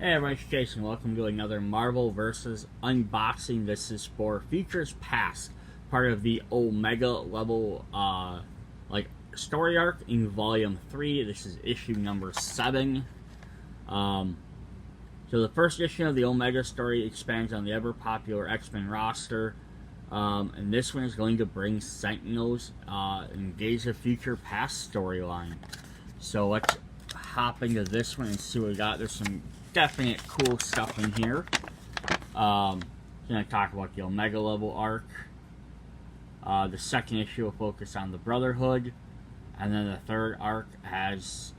Hey everybody, it's Jason. Welcome to another Marvel vs. unboxing. This is for Futures Past, part of the Omega level story arc in Volume 3. This is issue number 7. So the first issue of the Omega story expands on the ever-popular X-Men roster. And this one is going to bring Sentinels in Days of Future Past storyline. So let's hop into this one and see what we got. There's some definite cool stuff in here. Going to talk about the Omega level arc. The second issue will focus on the Brotherhood, and then the third arc has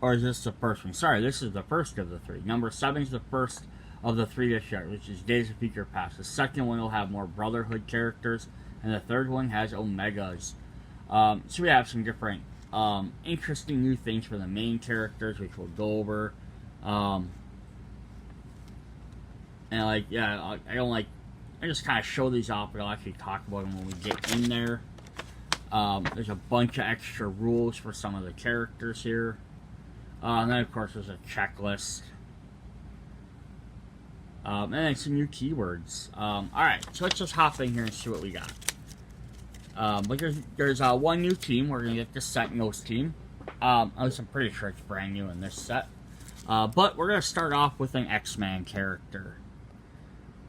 or is this the first one? Sorry, this is the first of the three. Number 7 is the first of the three to share, which is Days of Future Past. The second one will have more Brotherhood characters, and the third one has Omegas. So we have some different interesting new things for the main characters, which we'll go over. And I just kind of show these off, but I'll actually talk about them when we get in there. There's a bunch of extra rules for some of the characters here. And then, of course, there's a checklist. And then some new keywords. Alright, so let's just hop in here and see what we got. But there's one new team. We're going to get the Sentinels team. I'm pretty sure it's brand new in this set. But we're going to start off with an X-Man character.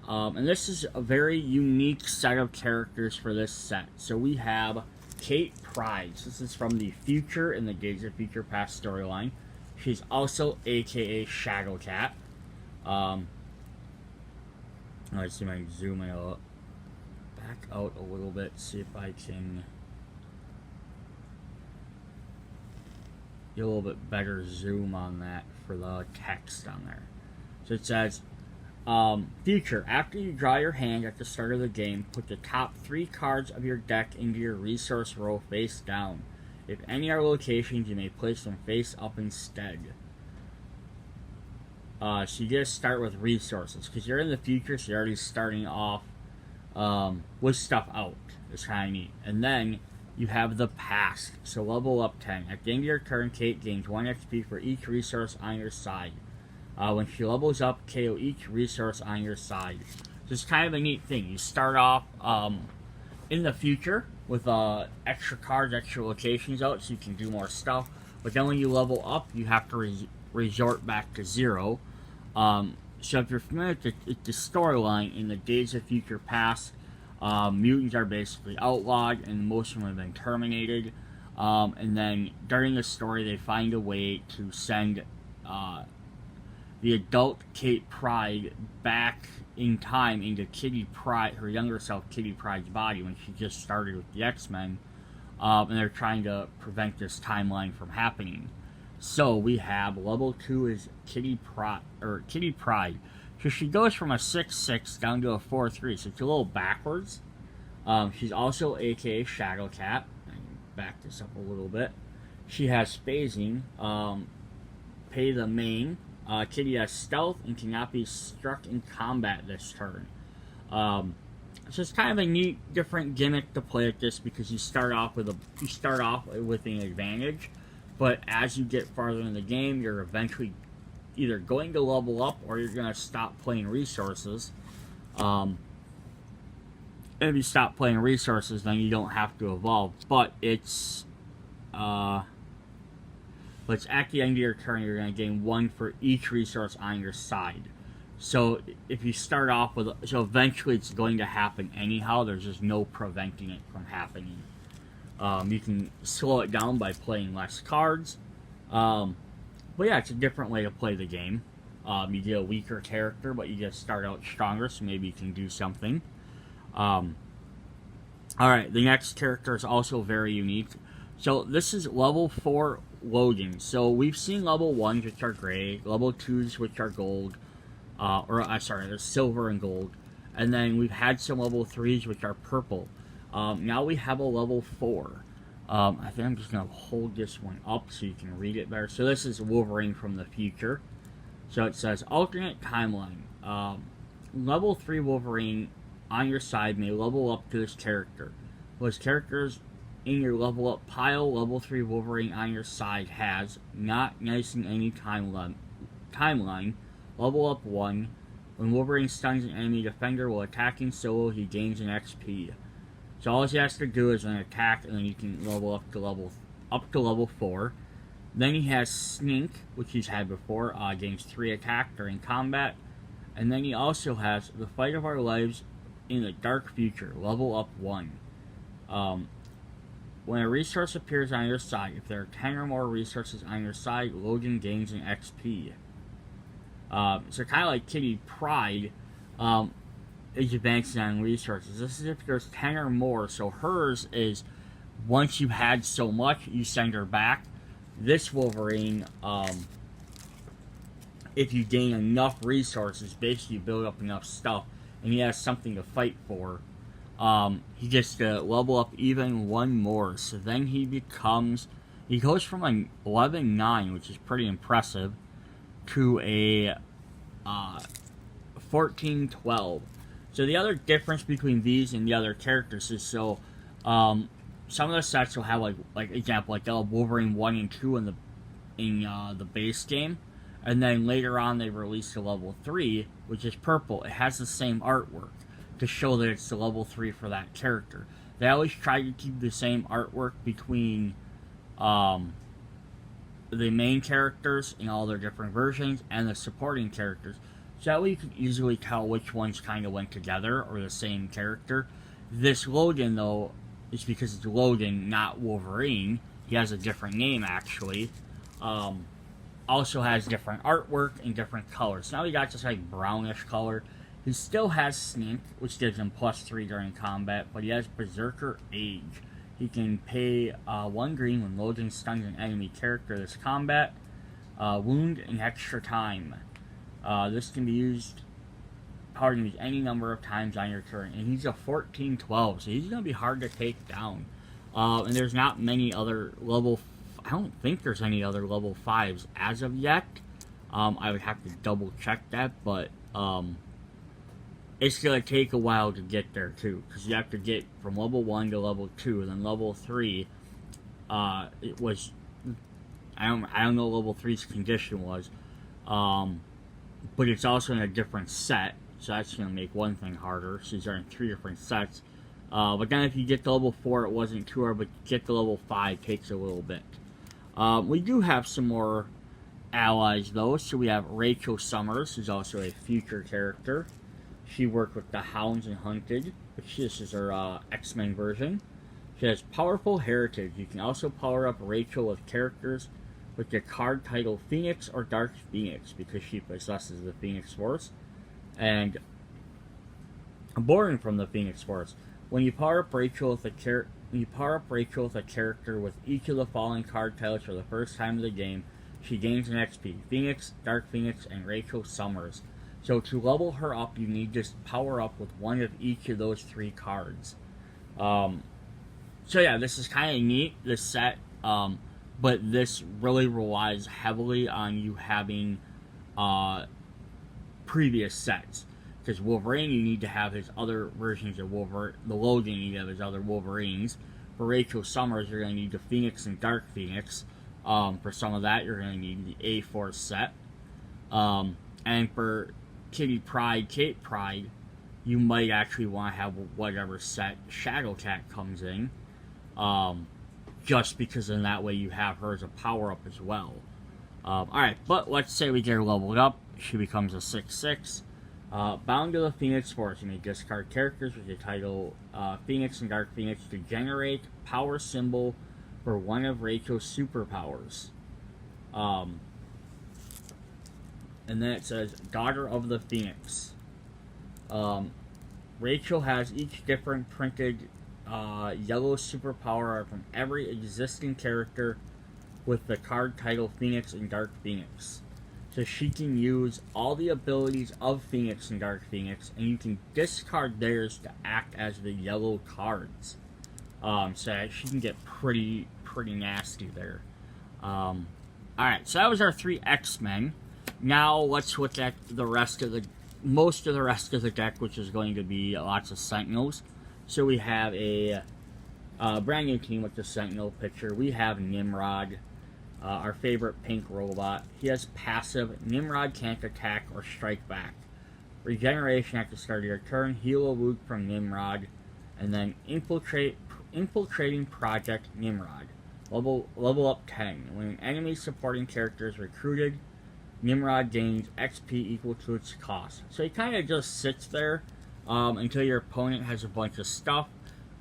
And this is a very unique set of characters for this set. So we have Kate Pryde. This is from the Future in the Days of Future Past storyline. She's also aka Shadowcat. Let's see if I can zoom it back out a little bit, see if I can get a little bit better zoom on that for the text on there. So it says, Future, after you draw your hand at the start of the game, put the top 3 cards of your deck into your resource row face down. If any are locations, you may place them face up instead. So you just start with resources, because you're in the future, so you're already starting off with stuff out. It's kind of neat. And then you have the past, so level up 10. At the end of your turn, Kate gains 1 XP for each resource on your side. When she levels up, KO each resource on your side. So it's kind of a neat thing. You start off in the future with extra cards, extra locations out, so you can do more stuff. But then when you level up, you have to resort back to 0. So if you're familiar with the storyline in the Days of Future Past, mutants are basically outlawed and most of them have been terminated. And then during the story, they find a way to send the adult Kate Pryde back in time into Kitty Pryde, her younger self, Kitty Pryde's body when she just started with the X-Men. And they're trying to prevent this timeline from happening. So we have level 2 is Kitty Pryde. So she goes from a 6/6 down to a 4/3, so it's a little backwards. She's also aka Shadowcat. I can back this up a little bit. She has phasing, pay the main. Kitty has stealth and cannot be struck in combat this turn. So it's kind of a neat, different gimmick to play at this because you start off with an advantage. But as you get farther in the game, you're eventually either going to level up or you're going to stop playing resources. And if you stop playing resources, then you don't have to evolve. But it's at the end of your turn, you're going to gain 1 for each resource on your side. So if you start off with, so eventually it's going to happen anyhow. There's just no preventing it from happening. You can slow it down by playing less cards. But yeah, it's a different way to play the game. You get a weaker character, but you just start out stronger, so maybe you can do something. Alright, the next character is also very unique. So this is level 4 Logan. So we've seen level 1s, which are gray, level 2s, which are gold. There's silver and gold. And then we've had some level 3s, which are purple. Now we have a level 4. I think I'm just going to hold this one up so you can read it better. So this is Wolverine from the future. So it says, alternate timeline. Level 3 Wolverine on your side may level up to this character. Those characters in your level up pile, level 3 Wolverine on your side has, not missing any timeline, level up 1. When Wolverine stuns an enemy defender while attacking solo, he gains an XP. So all he has to do is an attack, and then you can level up to level 4. Then he has Sneak, which he's had before, gains 3 attack during combat. And then he also has the Fight of Our Lives in the Dark Future, level up 1. When a resource appears on your side, if there are 10 or more resources on your side, Logan gains an XP. So kind of like Kitty Pryde is advancing on resources. This is if there's 10 or more, so hers is once you've had so much, you send her back. This Wolverine, if you gain enough resources, basically you build up enough stuff, and he has something to fight for, he gets to level up even 1 more. So then he goes from an 11-9, which is pretty impressive, to a 14-12. So the other difference between these and the other characters is some of the sets will have like example like they'll have Wolverine 1 and 2 in the base game, and then later on they release the level 3, which is purple. It has the same artwork to show that it's the level 3 for that character. They always try to keep the same artwork between the main characters in all their different versions and the supporting characters. So that way you can easily tell which ones kind of went together or the same character. This Logan, though, is because it's Logan, not Wolverine. He has a different name, actually. Also has different artwork and different colors. Now he got this like brownish color. He still has Sneak, which gives him +3 during combat, but he has Berserker Age. He can pay 1 green when Logan stuns an enemy character this combat. Wound and extra time. This can be used any number of times on your turn. And he's a 14-12, so he's going to be hard to take down. And there's not many other I don't think there's any other level 5s as of yet. I would have to double check that, but it's going to take a while to get there too, because you have to get from level 1 to level 2, and then level 3, it was, I don't know what level 3's condition was, but it's also in a different set, so that's going to make one thing harder. So these are in 3 different sets. But then if you get to level 4, it wasn't too hard, but get to level 5 takes a little bit. We do have some more allies, though. So we have Rachel Summers, who's also a future character. She worked with the Hounds and Hunted, which this is her X-Men version. She has Powerful Heritage. You can also power up Rachel with characters with the card title Phoenix or Dark Phoenix, because she possesses the Phoenix Force. And born from the Phoenix Force. When you power up Rachel with a character with each of the following card titles for the first time of the game, she gains an XP: Phoenix, Dark Phoenix, and Rachel Summers. So to level her up, you need to power up with one of each of those 3 cards. So yeah, this is kind of neat, this set, but this really relies heavily on you having previous sets. Because Wolverine, you need to have his other versions of Wolverine. The Logan, you need to have his other Wolverines. For Rachel Summers, you're going to need the Phoenix and Dark Phoenix. For some of that, you're going to need the A-Force set. And for Kitty Pryde, Kate Pryde, you might actually want to have whatever set Shadowcat comes in. Just because in that way you have her as a power-up as well. Alright, but let's say we get her leveled up. She becomes a 6/6. Bound to the Phoenix Force, you may discard characters with the title Phoenix and Dark Phoenix to generate power symbol for one of Rachel's superpowers. And then it says Daughter of the Phoenix. Rachel has each different printed yellow superpower from every existing character with the card title Phoenix and Dark Phoenix. So she can use all the abilities of Phoenix and Dark Phoenix, and you can discard theirs to act as the yellow cards. So she can get pretty nasty there. Alright, so that was our 3 X-Men. Now let's look at the rest of the most of the rest of the deck, which is going to be lots of Sentinels. So we have a brand new team with the Sentinel picture. We have Nimrod, our favorite pink robot. He has passive. Nimrod can't attack or strike back. Regeneration at the start of your turn. Heal a wound from Nimrod. And then Infiltrating Project Nimrod. Level up 10. When an enemy supporting character is recruited, Nimrod gains XP equal to its cost. So he kind of just sits there until your opponent has a bunch of stuff.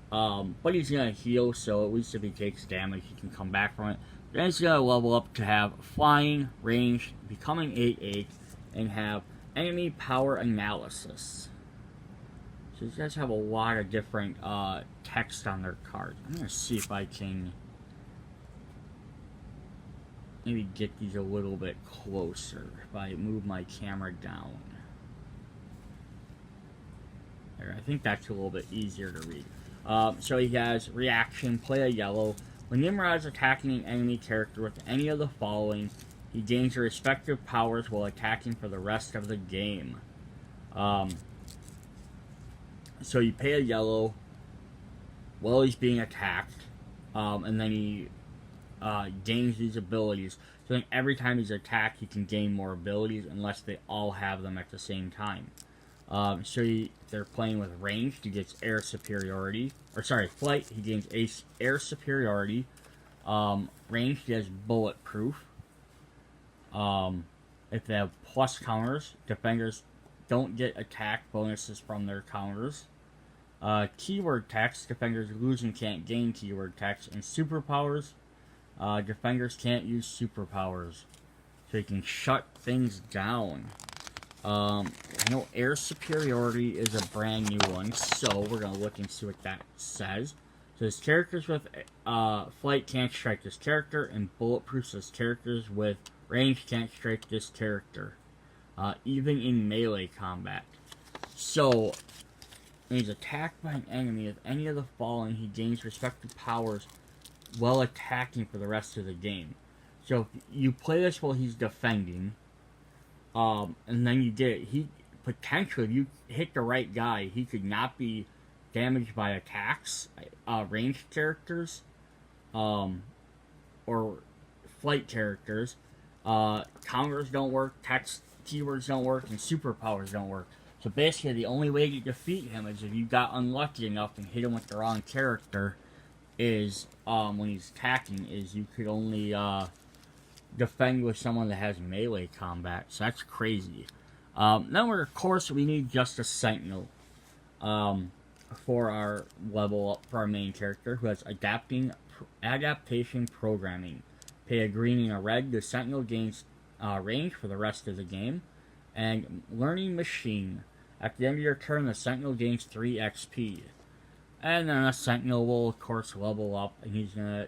But he's going to heal, so at least if he takes damage, he can come back from it. Then he's going to level up to have flying, ranged, becoming 8/8, and have enemy power analysis. So these guys have a lot of different text on their cards. I'm going to see if I can maybe get these a little bit closer if I move my camera down. There, I think that's a little bit easier to read. So he has reaction, play a yellow. When Nimrod is attacking an enemy character with any of the following, he gains their respective powers while attacking for the rest of the game. So you pay a yellow while he's being attacked, and then he gains these abilities. So then every time he's attacked, he can gain more abilities unless they all have them at the same time. They're playing with range. He gets air superiority. Flight. He gains air superiority. Range. He has bulletproof. If they have plus counters, defenders don't get attack bonuses from their counters. Keyword text. Defenders lose and can't gain keyword text. And superpowers. Defenders can't use superpowers. So you can shut things down. I know air superiority is a brand new one, so we're going to look and see what that says. So his characters with flight can't strike this character, and bulletproof says characters with range can't strike this character, even in melee combat. So when he's attacked by an enemy, if any of the following, he gains respective powers while attacking for the rest of the game. So if you play this while he's defending, and then you did it, he potentially, if you hit the right guy, he could not be damaged by attacks, ranged characters, or flight characters. Counters don't work, text keywords don't work, and superpowers don't work. So basically, the only way to defeat him is if you got unlucky enough and hit him with the wrong character. Is when he's attacking, is you could only defend with someone that has melee combat. So that's crazy. Then of course we need just a Sentinel for our level up for our main character, who has adaptation programming. Pay a green and a red. The Sentinel gains range for the rest of the game. And learning machine. At the end of your turn, the Sentinel gains 3 XP. And then a Sentinel will, of course, level up, and he's going to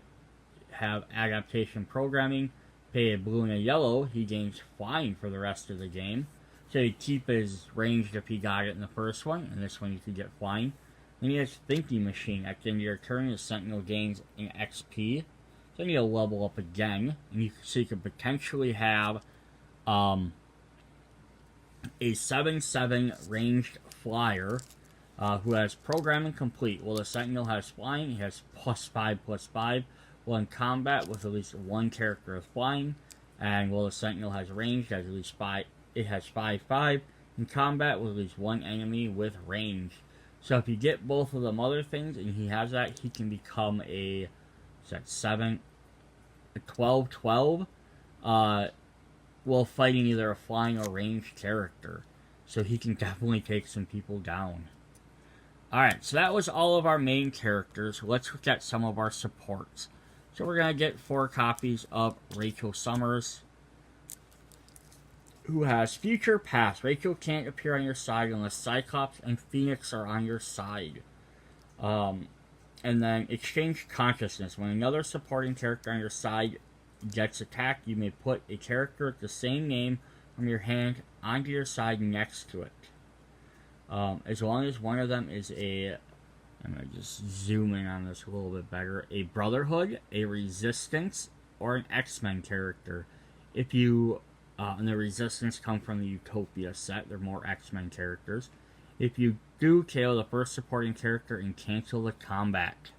have adaptation programming. Pay a blue and a yellow, he gains flying for the rest of the game. So he'd keep his ranged if he got it in the first one, and this one you could get flying. Then he has thinking machine. At the end of your turn, the Sentinel gains an XP. So then he'll level up again, and so you could potentially have a 7/7 ranged flyer. Who has programming complete. Well, the Sentinel has flying. He has +5/+5. Well, in combat with at least one character with flying. And well, the Sentinel has range. It has at least 5. It has 5/5. In combat with at least one enemy with range. So if you get both of them other things, and he has that, he can become a 12/12. While fighting either a flying or ranged character. So he can definitely take some people down. Alright, so that was all of our main characters. Let's look at some of our supports. So we're going to get 4 copies of Rachel Summers, who has Future Past. Rachel can't appear on your side unless Cyclops and Phoenix are on your side. And then Exchange Consciousness. When another supporting character on your side gets attacked, you may put a character with the same name from your hand onto your side next to it. As long as one of them is I'm going to just zoom in on this a little bit better, a Brotherhood, a Resistance, or an X-Men character. If you and the Resistance come from the Utopia set. They're more X-Men characters. If you do KO the first supporting character and cancel the combat.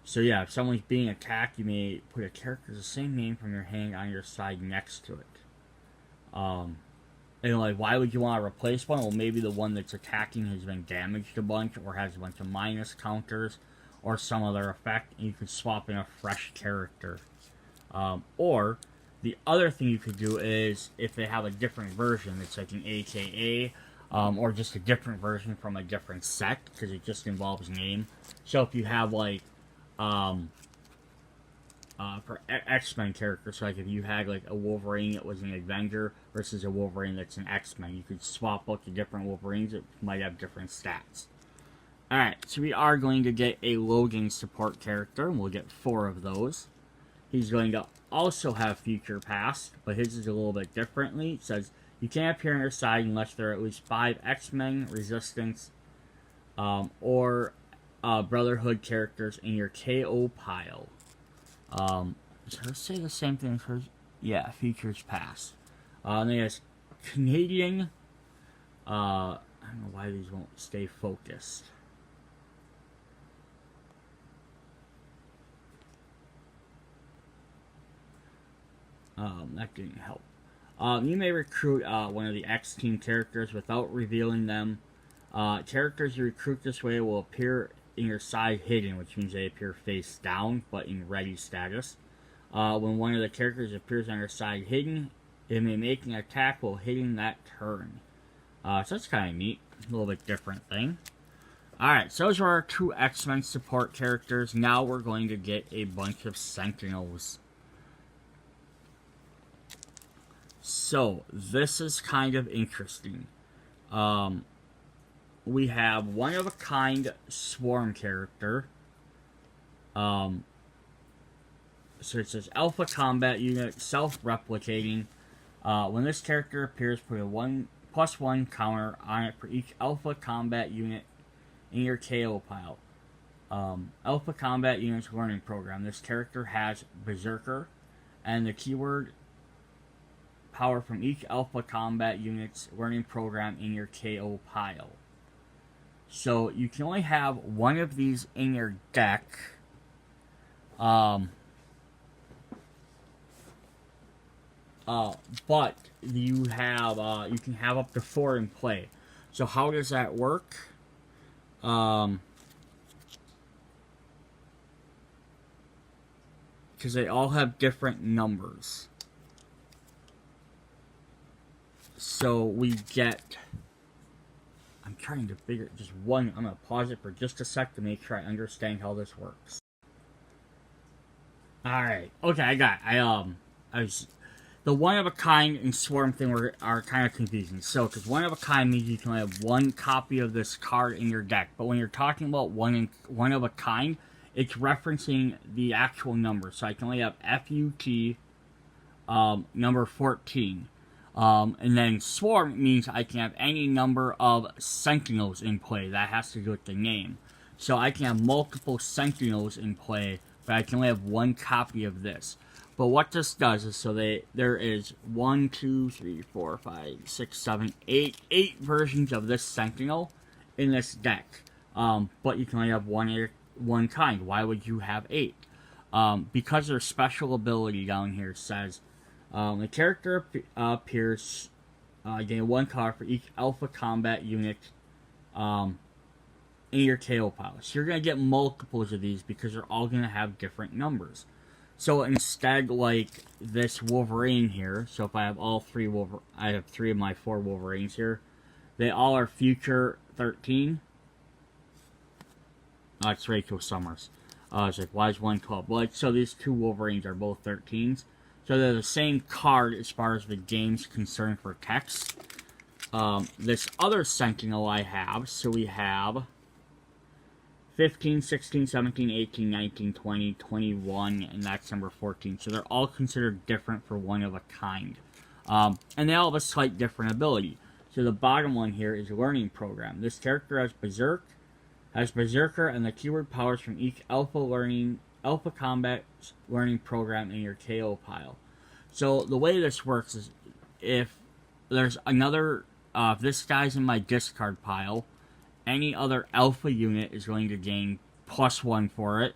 So yeah, if someone's being attacked, you may put a character with the same name from your hand on your side next to it. And like, why would you want to replace one? Well, maybe the one that's attacking has been damaged a bunch, or has a bunch of minus counters, or some other effect, and you could swap in a fresh character. Or the other thing you could do is, if they have a different version, it's like an AKA, or just a different version from a different set, because it just involves name. So if you have like, for X-Men characters, so like if you had like a Wolverine that was an Avenger versus a Wolverine that's an X-Men, you could swap out the different Wolverines that might have different stats. Alright, so we are going to get a Logan support character, and we'll get 4 of those. He's going to also have Future Past, but his is a little bit differently. It says, you can't appear on your side unless there are at least 5 X-Men, Resistance, or Brotherhood characters in your KO pile. So let's say the same thing for, yeah, Futures Past. And then there's Canadian, I don't know why these won't stay focused. That didn't help. You may recruit one of the X-Team characters without revealing them. Characters you recruit this way will appear in your side hidden, which means they appear face down, but in ready status. When one of the characters appears on your side hidden, it may make an attack while hitting that turn. So that's kind of neat. A little bit different thing. Alright, so those are our 2 X-Men support characters. Now we're going to get a bunch of Sentinels. So, this is kind of interesting. We have one-of-a-kind Swarm character. So it says Alpha Combat Unit, self-replicating. When this character appears, put a +1 counter on it for each Alpha Combat Unit in your KO pile. Alpha Combat Unit's learning program. This character has Berserker, and the keyword power from each Alpha Combat Unit's learning program in your KO pile. So you can only have one of these in your deck. But you have you can have up to 4 in play. So how does that work? Because they all have different numbers. So we get, I'm trying to figure just one. I'm gonna pause it for just a sec to make sure I understand how this works. All right, okay, I got it. The one of a kind and Swarm thing are kind of confusing. So, because one of a kind means you can only have 1 copy of this card in your deck, but when you're talking about one of a kind, it's referencing the actual number. So I can only have FUT number 14. And then Swarm means I can have any number of Sentinels in play. That has to do with the name. So I can have multiple Sentinels in play, but I can only have 1 copy of this. But what this does is, so there is 1, 2, 3, 4, 5, 6, 7, 8 versions of this Sentinel in this deck. But you can only have one kind. Why would you have 8? Because their special ability down here says, the character appears, gain 1 card for each Alpha Combat Unit in your KO pile. So you're going to get multiples of these because they're all going to have different numbers. So instead, like this Wolverine here, so if I have all 3 I have 3 of my 4 Wolverines here. They all are Future 13. It's Rachel Summers. It's like, why is 1 12? Well, so these 2 Wolverines are both 13s. So they're the same card as far as the game's concerned for text. This other Sentinel I have, so we have 15, 16, 17, 18, 19, 20, 21, and that's number 14. So they're all considered different for one of a kind. And they all have a slight different ability. So the bottom one here is Learning Program. This character has Berserker, and the keyword powers from each Alpha Learning Alpha Combat Learning Program in your KO pile. So the way this works is if there's another, if this guy's in my discard pile, any other Alpha unit is going to gain +1 for it,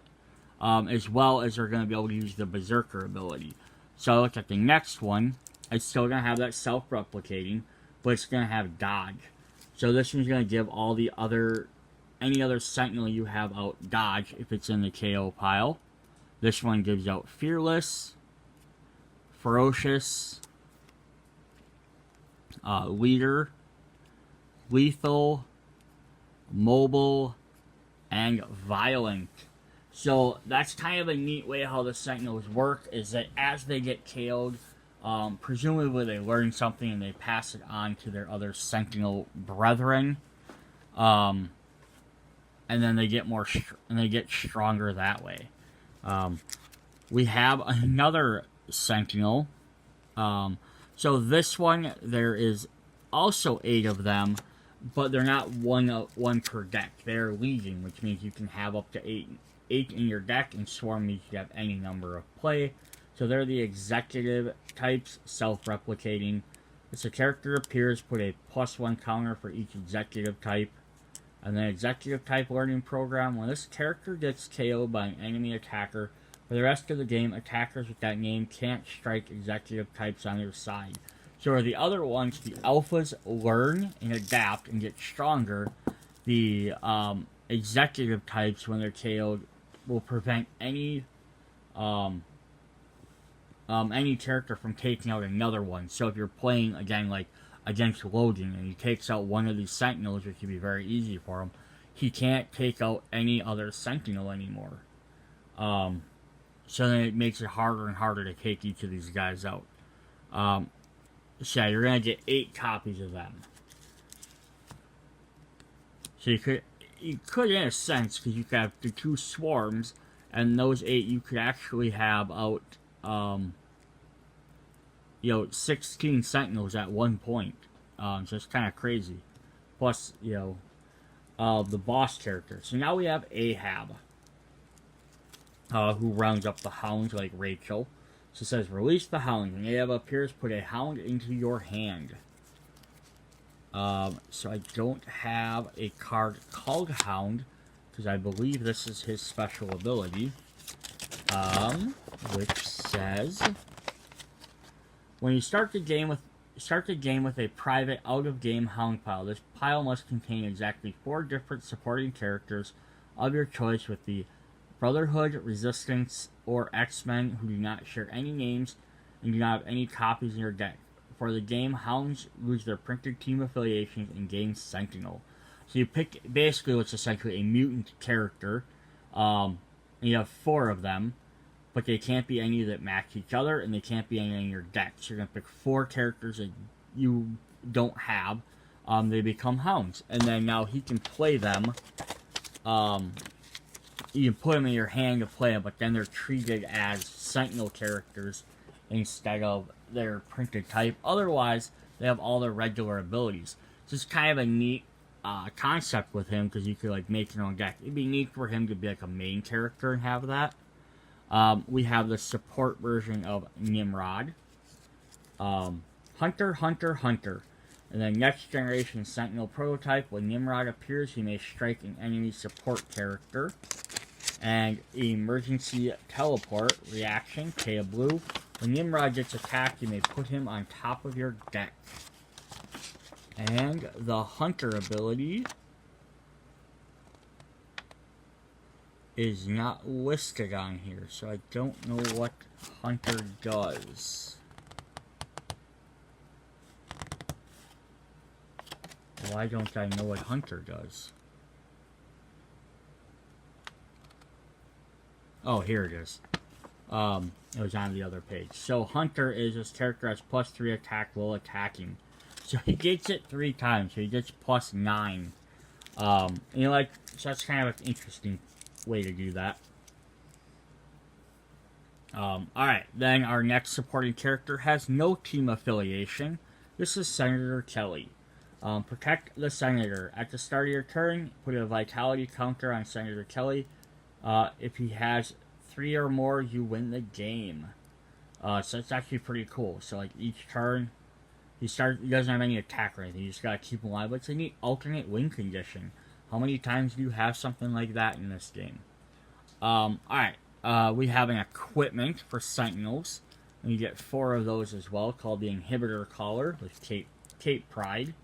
as well as they're going to be able to use the Berserker ability. So look at the next one. It's still going to have that self-replicating, but it's going to have dodge. So this one's going to give all the other, any other Sentinel you have out dodge if it's in the KO pile. This one gives out fearless, ferocious, leader, lethal, mobile, and violent. So that's kind of a neat way how the Sentinels work, is that as they get KO'd, presumably they learn something and they pass it on to their other Sentinel brethren, and then they get stronger that way. We have another Sentinel. So this one, there is also 8 of them, but they're not one per deck. They're legion, which means you can have up to 8 in your deck, and swarm means you have any number of play. So they're the executive types, self-replicating. As a character appears, put a +1 counter for each executive type. And then executive type learning program. When this character gets KO'd by an enemy attacker, for the rest of the game, attackers with that name can't strike executive types on their side. So are the other ones, the alphas learn and adapt and get stronger. The executive types, when they're KO'd, will prevent any character from taking out another one. So if you're playing, again, like against Logan, and he takes out one of these Sentinels, which would be very easy for him, he can't take out any other Sentinel anymore. So then it makes it harder and harder to take each of these guys out. So yeah, you're going to get 8 copies of them. So you could in a sense, because you could have the 2 swarms, and those 8 you could actually have out, 16 Sentinels at one point. So it's kind of crazy. Plus, the boss character. So now we have Ahab, who rounds up the hounds like Rachel. So it says, release the hound. When Ahab appears, put a hound into your hand. So I don't have a card called Hound, because I believe this is his special ability. Which says, when you start the game with a private out-of-game hound pile. This pile must contain exactly 4 different supporting characters of your choice with the Brotherhood, Resistance, or X-Men who do not share any names and do not have any copies in your deck. For the game, hounds lose their printed team affiliations and gain Sentinel. So you pick basically what's essentially a mutant character. And you have 4 of them, but they can't be any that match each other, and they can't be any in your deck. So you're going to pick 4 characters that you don't have. They become hounds. And then now he can play them. You can put them in your hand to play them, but then they're treated as Sentinel characters instead of their printed type. Otherwise, they have all their regular abilities. So it's kind of a neat concept with him, because you could like make your own deck. It'd be neat for him to be like a main character and have that. We have the support version of Nimrod. Hunter, Hunter, Hunter. And then next generation Sentinel prototype. When Nimrod appears, he may strike an enemy support character. And emergency teleport reaction, pay a blue. When Nimrod gets attacked, you may put him on top of your deck. And the Hunter ability is not listed on here, so I don't know what Hunter does. Why don't I know what Hunter does? Oh, here it is. It was on the other page. So Hunter is this character has +3 attack while attacking. So he gets it 3 times. So he gets +9. So that's kind of an interesting way to do that. Alright, then our next supporting character has no team affiliation. This is Senator Kelly. Protect the Senator. At the start of your turn, put a vitality counter on Senator Kelly. If he has 3 or more, you win the game. So it's actually pretty cool. So like each turn, he doesn't have any attack or anything. You just gotta keep him alive. But it's a neat alternate win condition. How many times do you have something like that in this game? Alright. We have an equipment for Sentinels. And you get 4 of those as well, called the Inhibitor Collar with Cape Pride.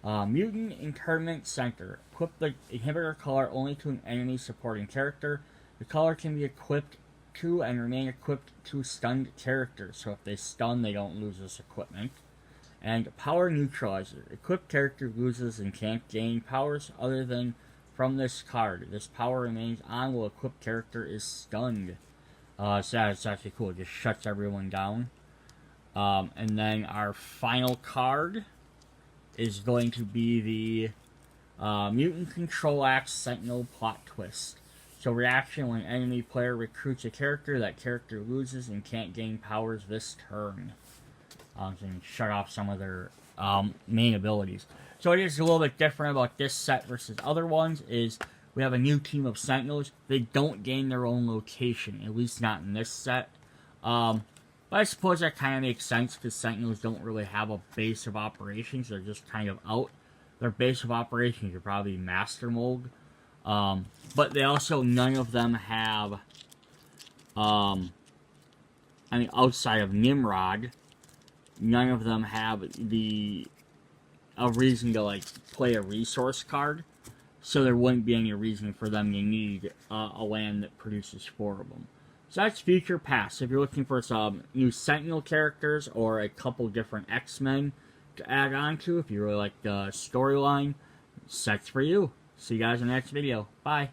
Mutant Internment Center. Equip the Inhibitor Collar only to an enemy supporting character. The collar can be equipped to and remain equipped to stunned characters. So if they stun, they don't lose this equipment. And Power Neutralizer. Equipped character loses and can't gain powers other than from this card. This power remains on while equipped character is stunned. So that's actually cool. It just shuts everyone down. And then our final card is going to be the Mutant Control Axe Sentinel Plot Twist. So reaction when enemy player recruits a character, that character loses and can't gain powers this turn. So you can shut off some of their main abilities. So it is a little bit different about this set versus other ones is we have a new team of Sentinels. They don't gain their own location, at least not in this set. But I suppose that kind of makes sense because Sentinels don't really have a base of operations. They're just kind of out. Their base of operations are probably Master Mold. But they also, none of them have, outside of Nimrod, none of them have a reason to, like, play a resource card. So there wouldn't be any reason for them to need a land that produces 4 of them. So that's Future Past. If you're looking for some new Sentinel characters or a couple different X-Men to add on to, if you really like the storyline, sets for you. See you guys in the next video. Bye.